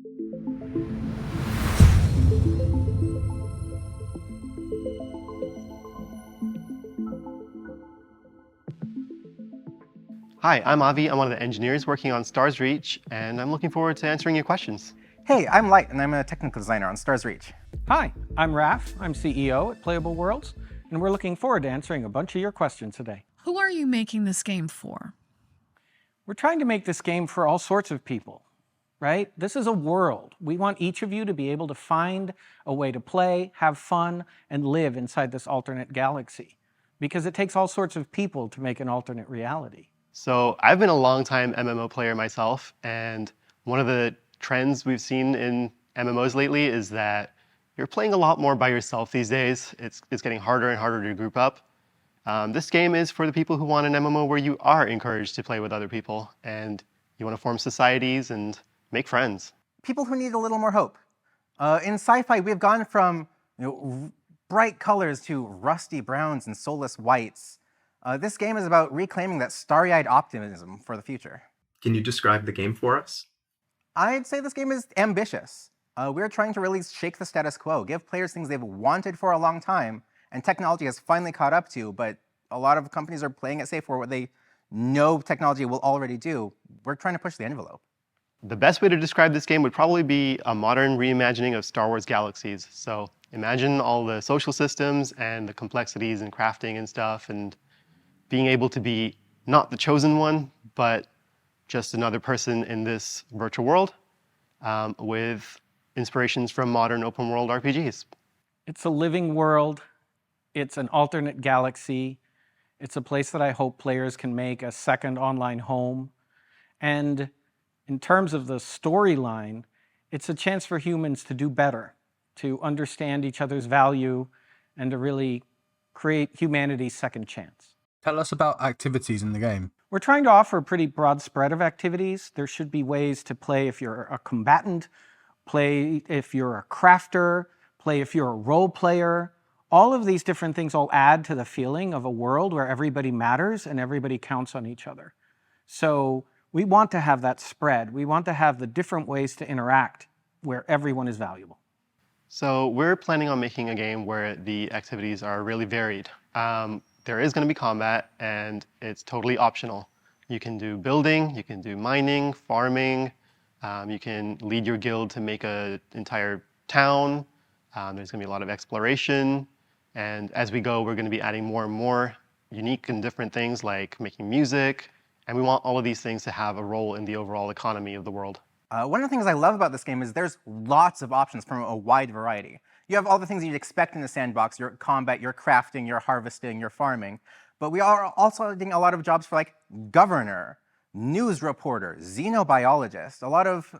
Hi, I'm Avi. I'm one of the engineers working on Stars Reach, and I'm looking forward to answering your questions. Hey, I'm Light, and I'm a technical designer on Stars Reach. Hi, I'm Raf. I'm CEO at Playable Worlds, and we're looking forward to answering a bunch of your questions today. Who are you making this game for? We're trying to make this game for all sorts of people, right? This is a world. We want each of you to be able to find a way to play, have fun, and live inside this alternate galaxy, because it takes all sorts of people to make an alternate reality. So I've been a long-time MMO player myself, and one of the trends we've seen in MMOs lately is that you're playing a lot more by yourself these days. It's getting harder and harder to group up. This game is for the people who want an MMO where you are encouraged to play with other people, and you want to form societies and make friends. People who need a little more hope. In sci-fi, we've gone from bright colors to rusty browns and soulless whites. This game is about reclaiming that starry-eyed optimism for the future. Can you describe the game for us? I'd say this game is ambitious. We're trying to really shake the status quo, give players things they've wanted for a long time, and technology has finally caught up to, but a lot of companies are playing it safe for what they know technology will already do. We're trying to push the envelope. The best way to describe this game would probably be a modern reimagining of Star Wars galaxies. So imagine all the social systems and the complexities and crafting and stuff, and being able to be not the chosen one, but just another person in this virtual world with inspirations from modern open world RPGs. It's a living world. It's an alternate galaxy. It's a place that I hope players can make a second online home. And in terms of the storyline, it's a chance for humans to do better, to understand each other's value, and to really create humanity's second chance. Tell us about activities in the game. We're trying to offer a pretty broad spread of activities. There should be ways to play if you're a combatant, play if you're a crafter, play if you're a role player. All of these different things all add to the feeling of a world where everybody matters and everybody counts on each other. So we want to have that spread. We want to have the different ways to interact where everyone is valuable. So we're planning on making a game where the activities are really varied. There is going to be combat, and it's totally optional. You can do building, you can do mining, farming, you can lead your guild to make an entire town. There's going to be a lot of exploration, and as we go, we're going to be adding more and more unique and different things like making music, and we want all of these things to have a role in the overall economy of the world. One of the things I love about this game is there's lots of options from a wide variety. You have all the things you'd expect in the sandbox, your combat, your crafting, your harvesting, your farming. But we are also doing a lot of jobs for like governor, news reporter, xenobiologist, a lot of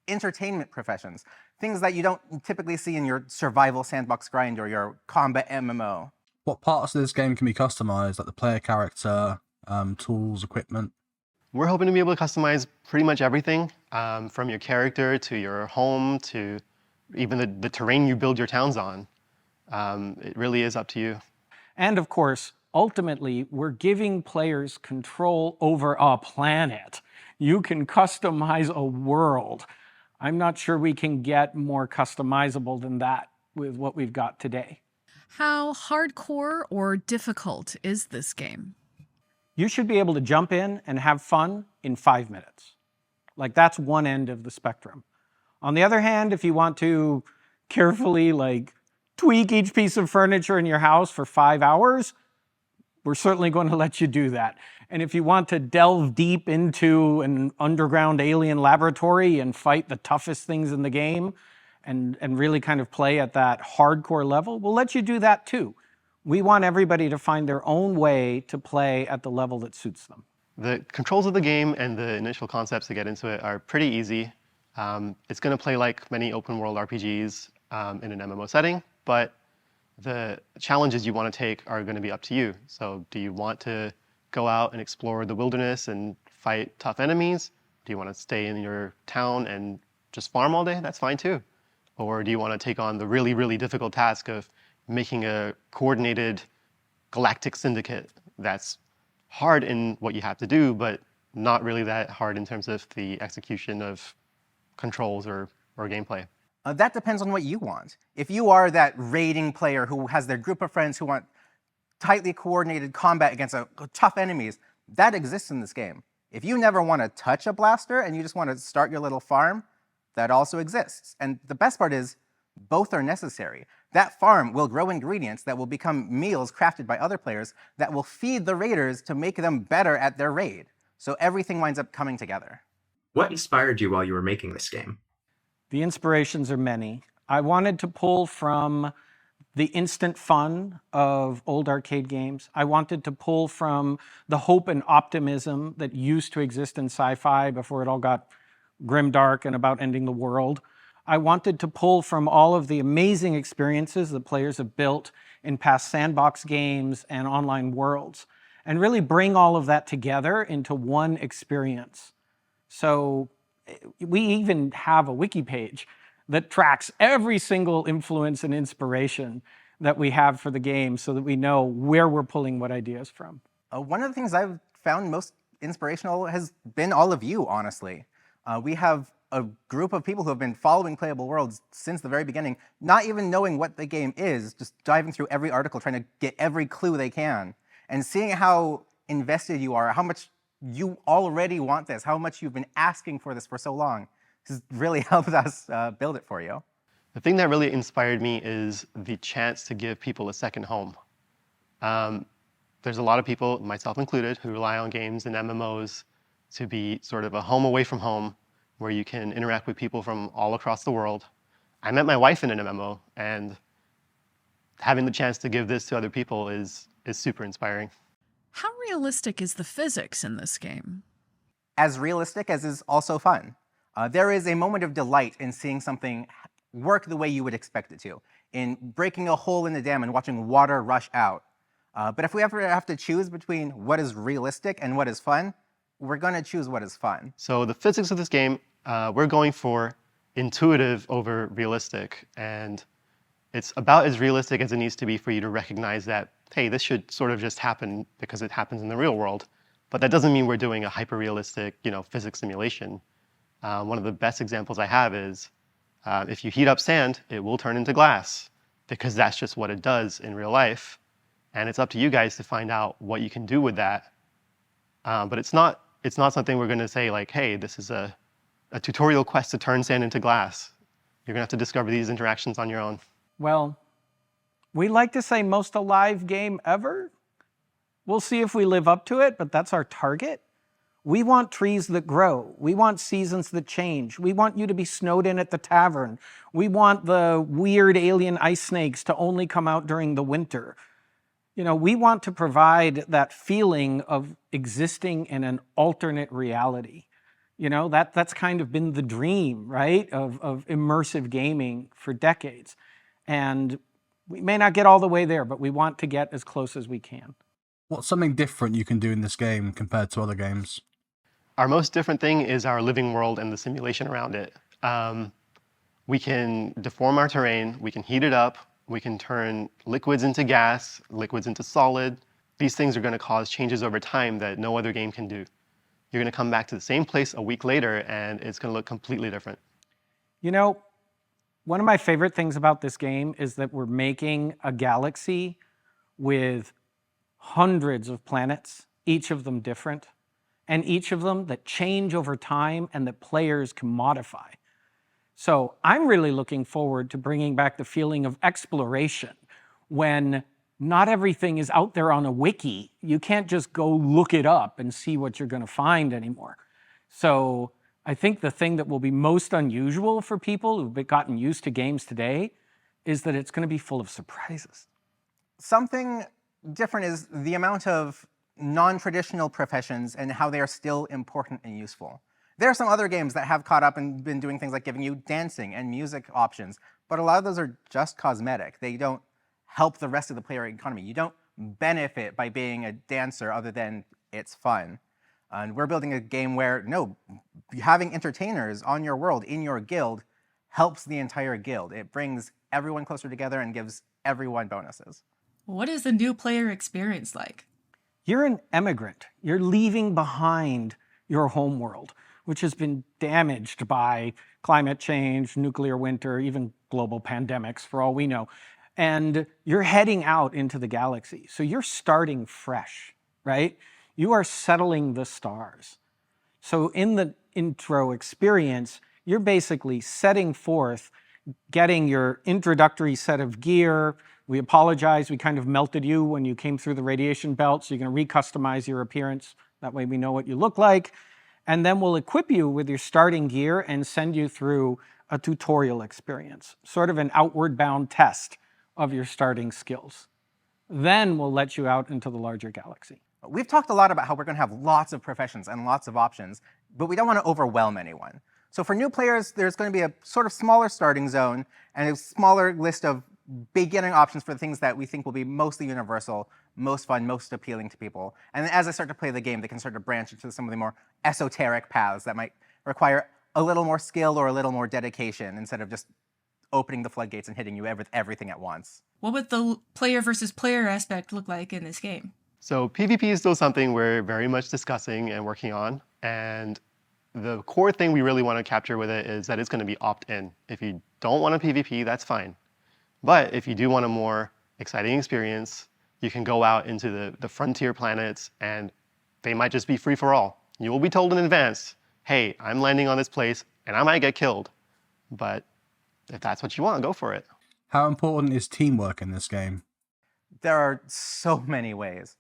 entertainment professions, things that you don't typically see in your survival sandbox grind or your combat MMO. What parts of this game can be customized, like the player character, tools, equipment? We're hoping to be able to customize pretty much everything, from your character to your home to even the terrain you build your towns on. It really is up to you. And of course, ultimately, we're giving players control over a planet. You can customize a world. I'm not sure we can get more customizable than that with what we've got today. How hardcore or difficult is this game? You should be able to jump in and have fun in 5 minutes. Like, that's one end of the spectrum. On the other hand, if you want to carefully tweak each piece of furniture in your house for 5 hours, we're certainly going to let you do that. And if you want to delve deep into an underground alien laboratory and fight the toughest things in the game and really kind of play at that hardcore level, we'll let you do that too. We want everybody to find their own way to play at the level that suits them. The controls of the game and the initial concepts to get into it are pretty easy. It's going to play like many open world RPGs in an MMO setting, but the challenges you want to take are going to be up to you. So do you want to go out and explore the wilderness and fight tough enemies? Do you want to stay in your town and just farm all day? That's fine too. Or do you want to take on the really, really difficult task of making a coordinated galactic syndicate that's hard in what you have to do, but not really that hard in terms of the execution of controls or or gameplay? That depends on what you want. If you are that raiding player who has their group of friends who want tightly coordinated combat against tough enemies, that exists in this game. If you never want to touch a blaster and you just want to start your little farm, that also exists. And the best part is, both are necessary. That farm will grow ingredients that will become meals crafted by other players that will feed the raiders to make them better at their raid. So everything winds up coming together. What inspired you while you were making this game? The inspirations are many. I wanted to pull from the instant fun of old arcade games. I wanted to pull from the hope and optimism that used to exist in sci-fi before it all got grimdark and about ending the world. I wanted to pull from all of the amazing experiences that players have built in past sandbox games and online worlds, and really bring all of that together into one experience. So we even have a wiki page that tracks every single influence and inspiration that we have for the game so that we know where we're pulling what ideas from. One of the things I've found most inspirational has been all of you, honestly. We have a group of people who have been following Playable Worlds since the very beginning, not even knowing what the game is, just diving through every article, trying to get every clue they can, and seeing how invested you are, how much you already want this, how much you've been asking for this for so long. This has really helped us build it for you. The thing that really inspired me is the chance to give people a second home. There's a lot of people, myself included, who rely on games and MMOs to be sort of a home away from home, where you can interact with people from all across the world. I met my wife in an MMO, and having the chance to give this to other people is super inspiring. How realistic is the physics in this game? As realistic as is also fun. There is a moment of delight in seeing something work the way you would expect it to, in breaking a hole in the dam and watching water rush out. But if we ever have to choose between what is realistic and what is fun, we're going to choose what is fun. So the physics of this game, we're going for intuitive over realistic. And it's about as realistic as it needs to be for you to recognize that, hey, this should sort of just happen because it happens in the real world. But that doesn't mean we're doing a hyper-realistic, physics simulation. One of the best examples I have is if you heat up sand, it will turn into glass, because that's just what it does in real life. And it's up to you guys to find out what you can do with that. But it's not something we're going to say like, hey, this is a tutorial quest to turn sand into glass. You're going to have to discover these interactions on your own. Well, we like to say most alive game ever. We'll see if we live up to it, but that's our target. We want trees that grow. We want seasons that change. We want you to be snowed in at the tavern. We want the weird alien ice snakes to only come out during the winter. We want to provide that feeling of existing in an alternate reality. That's kind of been the dream, right, of immersive gaming for decades. And we may not get all the way there, but we want to get as close as we can. What's something different you can do in this game compared to other games? Our most different thing is our living world and the simulation around it. We can deform our terrain, we can heat it up, we can turn liquids into gas, liquids into solid. These things are going to cause changes over time that no other game can do. You're going to come back to the same place a week later, and it's going to look completely different. One of my favorite things about this game is that we're making a galaxy with hundreds of planets, each of them different, and each of them that change over time and that players can modify. So I'm really looking forward to bringing back the feeling of exploration when not everything is out there on a wiki. You can't just go look it up and see what you're going to find anymore. So I think the thing that will be most unusual for people who've gotten used to games today is that it's going to be full of surprises. Something different is the amount of non-traditional professions and how they are still important and useful. There are some other games that have caught up and been doing things like giving you dancing and music options, but a lot of those are just cosmetic. They don't help the rest of the player economy. You don't benefit by being a dancer other than it's fun. And we're building a game where, no, having entertainers on your world, in your guild, helps the entire guild. It brings everyone closer together and gives everyone bonuses. What is the new player experience like? You're an immigrant. You're leaving behind your home world. which has been damaged by climate change, nuclear winter, even global pandemics, for all we know. And you're heading out into the galaxy. So you're starting fresh, right? You are settling the stars. So in the intro experience, you're basically setting forth, getting your introductory set of gear. We apologize, we kind of melted you when you came through the radiation belt, so you're going to re-customize your appearance. That way we know what you look like. And then we'll equip you with your starting gear and send you through a tutorial experience, sort of an outward bound test of your starting skills. Then we'll let you out into the larger galaxy. We've talked a lot about how we're going to have lots of professions and lots of options, but we don't want to overwhelm anyone. So for new players, there's going to be a sort of smaller starting zone and a smaller list of beginning options for the things that we think will be mostly universal, most fun, most appealing to people. And then as they start to play the game, they can start to branch into some of the more esoteric paths that might require a little more skill or a little more dedication instead of just opening the floodgates and hitting you with everything at once. What would the player versus player aspect look like in this game? So PvP is still something we're very much discussing and working on. And the core thing we really want to capture with it is that it's going to be opt-in. If you don't want a PvP, that's fine. But if you do want a more exciting experience, you can go out into the frontier planets, and they might just be free for all. You will be told in advance, hey, I'm landing on this place, and I might get killed. But if that's what you want, go for it. How important is teamwork in this game? There are so many ways.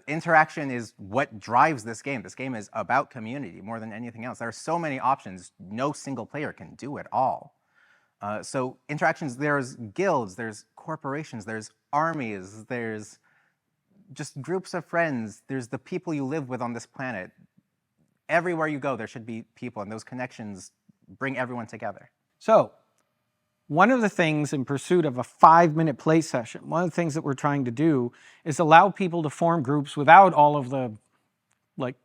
Interaction is what drives this game. This game is about community more than anything else. There are so many options. No single player can do it all. So interactions, there's guilds, there's corporations, there's armies, there's just groups of friends, there's the people you live with on this planet. Everywhere you go, there should be people, and those connections bring everyone together. So one of the things in pursuit of a 5-minute play session, one of the things that we're trying to do is allow people to form groups without all of the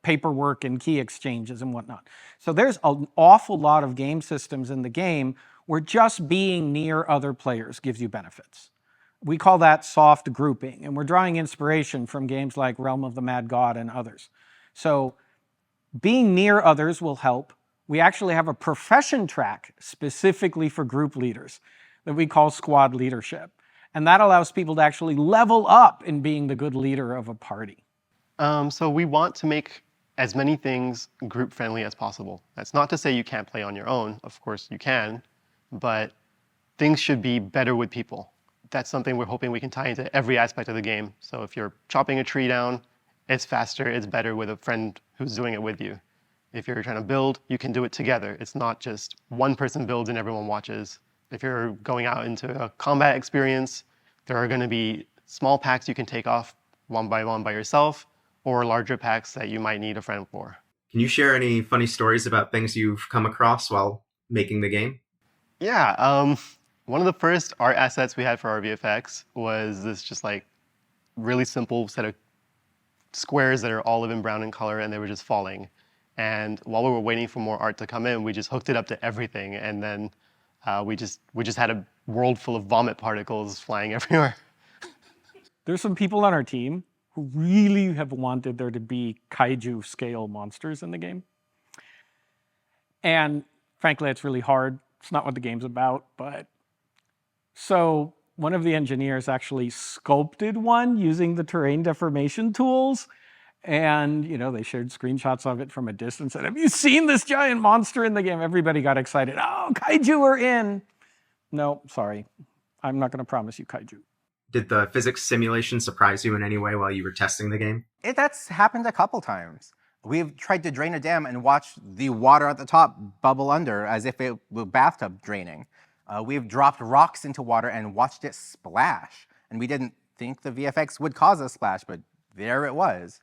paperwork and key exchanges and whatnot. So there's an awful lot of game systems in the game where just being near other players gives you benefits. We call that soft grouping, and we're drawing inspiration from games like Realm of the Mad God and others. So being near others will help. We actually have a profession track specifically for group leaders that we call squad leadership. And that allows people to actually level up in being the good leader of a party. So we want to make as many things group-friendly as possible. That's not to say you can't play on your own. Of course you can. But things should be better with people. That's something we're hoping we can tie into every aspect of the game. So if you're chopping a tree down, it's faster, it's better with a friend who's doing it with you. If you're trying to build, you can do it together. It's not just one person builds and everyone watches. If you're going out into a combat experience, there are going to be small packs you can take off one by yourself, or larger packs that you might need a friend for. Can you share any funny stories about things you've come across while making the game? Yeah, one of the first art assets we had for our VFX was this just really simple set of squares that are olive and brown in color, and they were just falling. And while we were waiting for more art to come in, we just hooked it up to everything, and then we just had a world full of vomit particles flying everywhere. There's some people on our team who really have wanted there to be kaiju scale monsters in the game. And frankly, it's really hard. It's not what the game's about, but... So one of the engineers actually sculpted one using the terrain deformation tools. And, they shared screenshots of it from a distance. And have you seen this giant monster in the game? Everybody got excited. Oh, kaiju are in. No, sorry. I'm not going to promise you kaiju. Did the physics simulation surprise you in any way while you were testing the game? That's happened a couple times. We've tried to drain a dam and watched the water at the top bubble under as if it were bathtub draining. We've dropped rocks into water and watched it splash. And we didn't think the VFX would cause a splash, but there it was.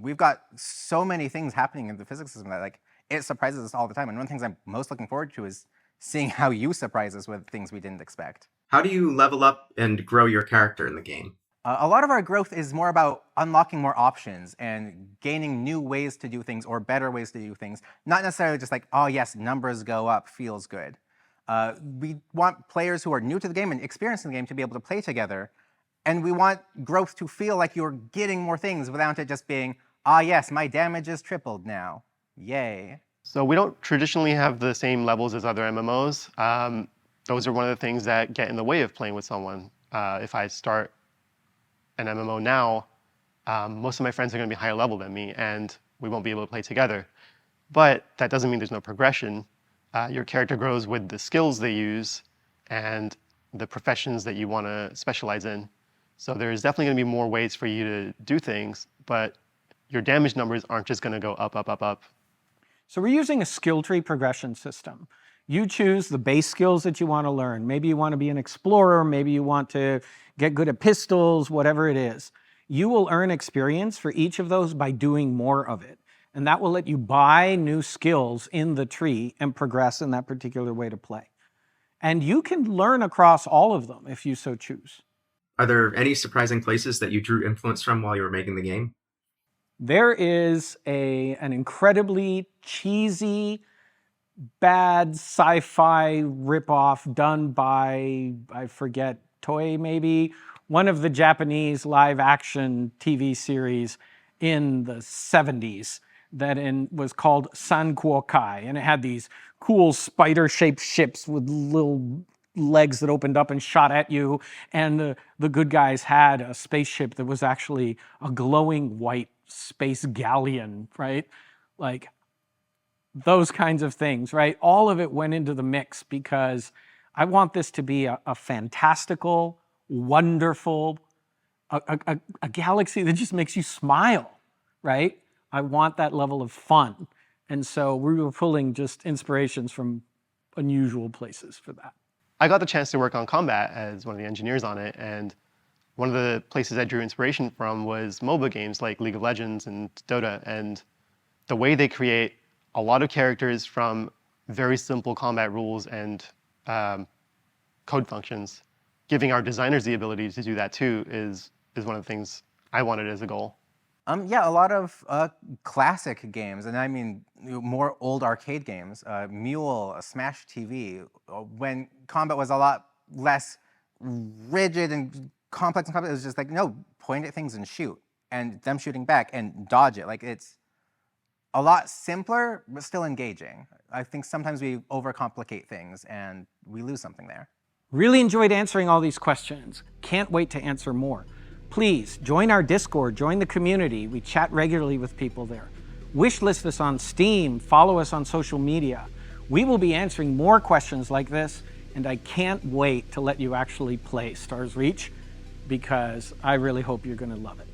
We've got so many things happening in the physics system that it surprises us all the time. And one of the things I'm most looking forward to is seeing how you surprise us with things we didn't expect. How do you level up and grow your character in the game? A lot of our growth is more about unlocking more options and gaining new ways to do things or better ways to do things. Not necessarily just oh yes, numbers go up, feels good. We want players who are new to the game and experienced in the game to be able to play together. And we want growth to feel like you're getting more things without it just being, yes, my damage is tripled now. Yay. So we don't traditionally have the same levels as other MMOs. Those are one of the things that get in the way of playing with someone. If I start an MMO now, most of my friends are going to be higher level than me, and we won't be able to play together. But that doesn't mean there's no progression. Your character grows with the skills they use and the professions that you want to specialize in. So there's definitely going to be more ways for you to do things, but your damage numbers aren't just going to go up, up, up, up. So we're using a skill tree progression system. You choose the base skills that you want to learn. Maybe you want to be an explorer, maybe you want to get good at pistols, whatever it is. You will earn experience for each of those by doing more of it. And that will let you buy new skills in the tree and progress in that particular way to play. And you can learn across all of them if you so choose. Are there any surprising places that you drew influence from while you were making the game? There is an incredibly cheesy, bad sci-fi ripoff done by, I forget, Toei maybe, one of the Japanese live-action TV series in the 70s that was called Sankuokai, and it had these cool spider-shaped ships with little legs that opened up and shot at you, and the good guys had a spaceship that was actually a glowing white space galleon, right? Like those kinds of things, right? All of it went into the mix because I want this to be a fantastical, wonderful, a galaxy that just makes you smile, right? I want that level of fun. And so we were pulling just inspirations from unusual places for that. I got the chance to work on combat as one of the engineers on it, and one of the places I drew inspiration from was MOBA games like League of Legends and Dota, and the way they create a lot of characters from very simple combat rules and code functions. Giving our designers the ability to do that too is one of the things I wanted as a goal. Yeah, a lot of classic games, and I mean more old arcade games. Mule, Smash TV, when combat was a lot less rigid and complex and combat, it was just like, no, point at things and shoot, and them shooting back and dodge it. Like, it's a lot simpler, but still engaging. I think sometimes we overcomplicate things and we lose something there. Really enjoyed answering all these questions. Can't wait to answer more. Please join our Discord, join the community. We chat regularly with people there. Wishlist us on Steam, follow us on social media. We will be answering more questions like this, and I can't wait to let you actually play Stars Reach because I really hope you're going to love it.